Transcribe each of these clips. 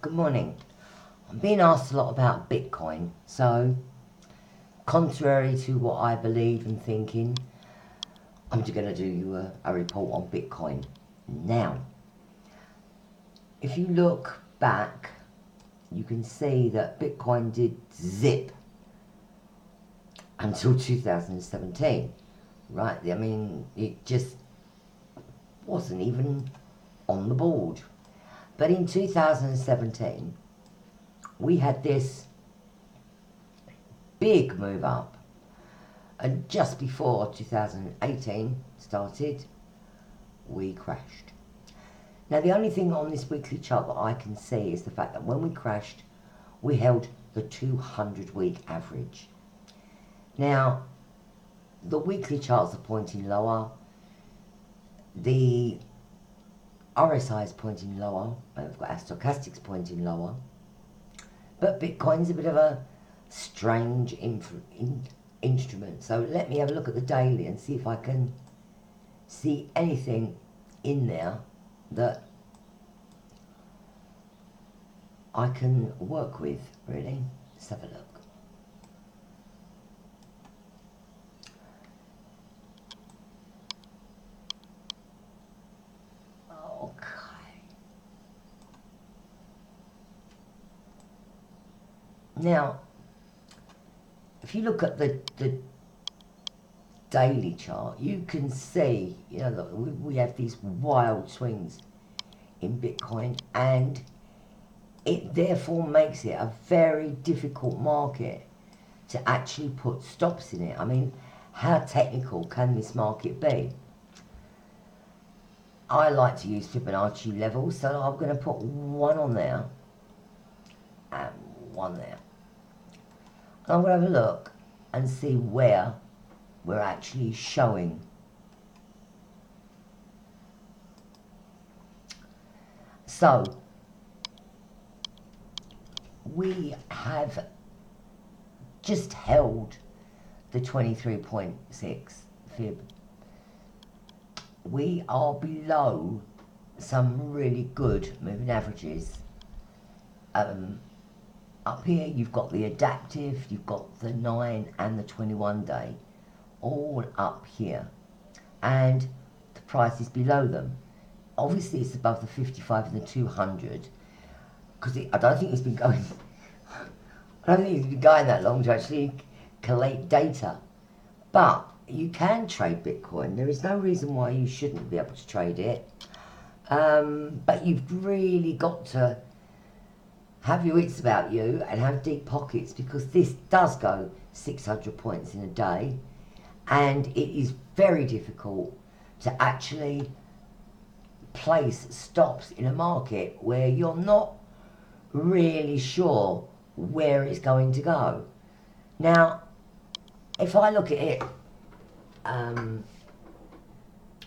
Good morning. I'm being asked a lot about Bitcoin, so contrary to what I believe and thinking, I'm just going to do you a report on Bitcoin. Now, if you look back, you can see that Bitcoin did zip until 2017, right? I mean, it just wasn't even on the board. But in 2017, we had this big move up, and just before 2018 started, we crashed. Now the only thing on this weekly chart that I can see is the fact that when we crashed, we held the 200-week average. Now, the weekly charts are pointing lower, the RSI is pointing lower, and we've got our stochastics pointing lower, but Bitcoin's a bit of a strange instrument. So let me have a look at the daily and see if I can see anything in there that I can work with, really. Let's have a look. Okay. Now, if you look at the daily chart, you can see, you know, that we have these wild swings in Bitcoin, and it therefore makes it a very difficult market to actually put stops in it. I mean, how technical can this market be? I like to use Fibonacci levels, so I'm going to put one on there and one there. And I'm going to have a look and see where we're actually showing. So, we have just held the 23.6 fib. We are below some really good moving averages. Up here you've got the adaptive, you've got the 9 and the 21 day, all up here, and the price is below them. Obviously it's above the 55 and the 200, because I don't think it's been going I don't think it's been going that long to actually collate data. But you can trade Bitcoin. There is no reason why you shouldn't be able to trade it. But you've really got to have your wits about you and have deep pockets, because this does go 600 points in a day, and it is very difficult to actually place stops in a market where you're not really sure where it's going to go. Now, if I look at it,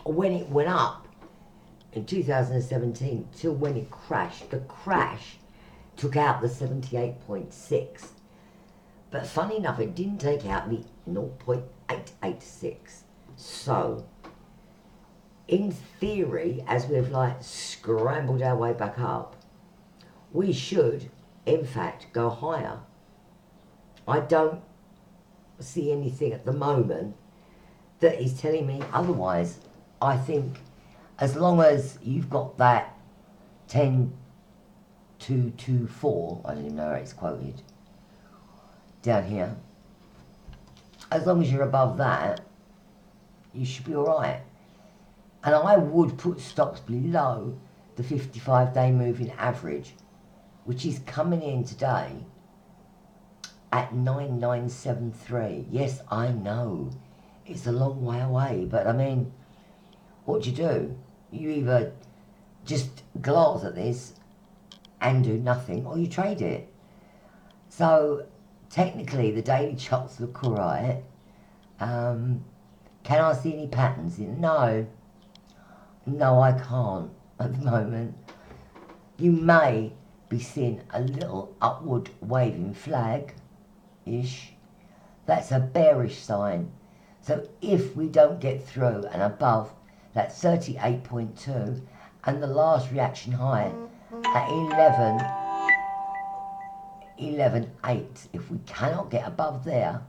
when it went up in 2017 till when it crashed, the crash took out the 78.6, but funny enough it didn't take out the 0.886. So in theory, as we've like scrambled our way back up, we should in fact go higher. I don't see anything at the moment that is telling me otherwise. I think as long as you've got that 10.224, I don't even know how it's quoted, down here, as long as you're above that, you should be alright. And I would put stops below the 55-day moving average, which is coming in today at 9973. Yes, I know it's a long way away, but I mean, what do? You either just glance at this and do nothing, or you trade it. So technically the daily charts look alright. Can I see any patterns in? No, I can't at the moment. You may be seeing a little upward waving flag-ish. That's a bearish sign. So if we don't get through and above that 38.2 and the last reaction high at 11.8. If we cannot get above there,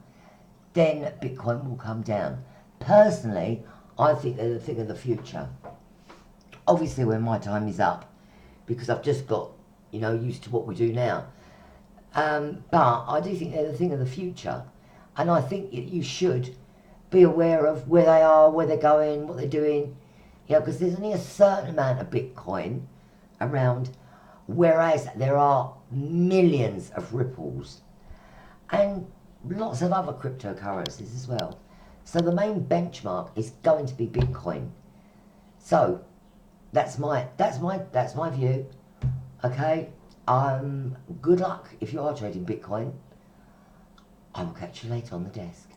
then Bitcoin will come down. Personally, I think they're the thing of the future. Obviously, when my time is up, because I've just got, used to what we do now. But I do think they're the thing of the future. And I think you should be aware of where they are, where they're going, what they're doing. Because there's only a certain amount of Bitcoin around, whereas there are millions of ripples and lots of other cryptocurrencies as well. So the main benchmark is going to be Bitcoin. So that's my view. Okay. Good luck if you are trading Bitcoin. I will catch you later on the desk.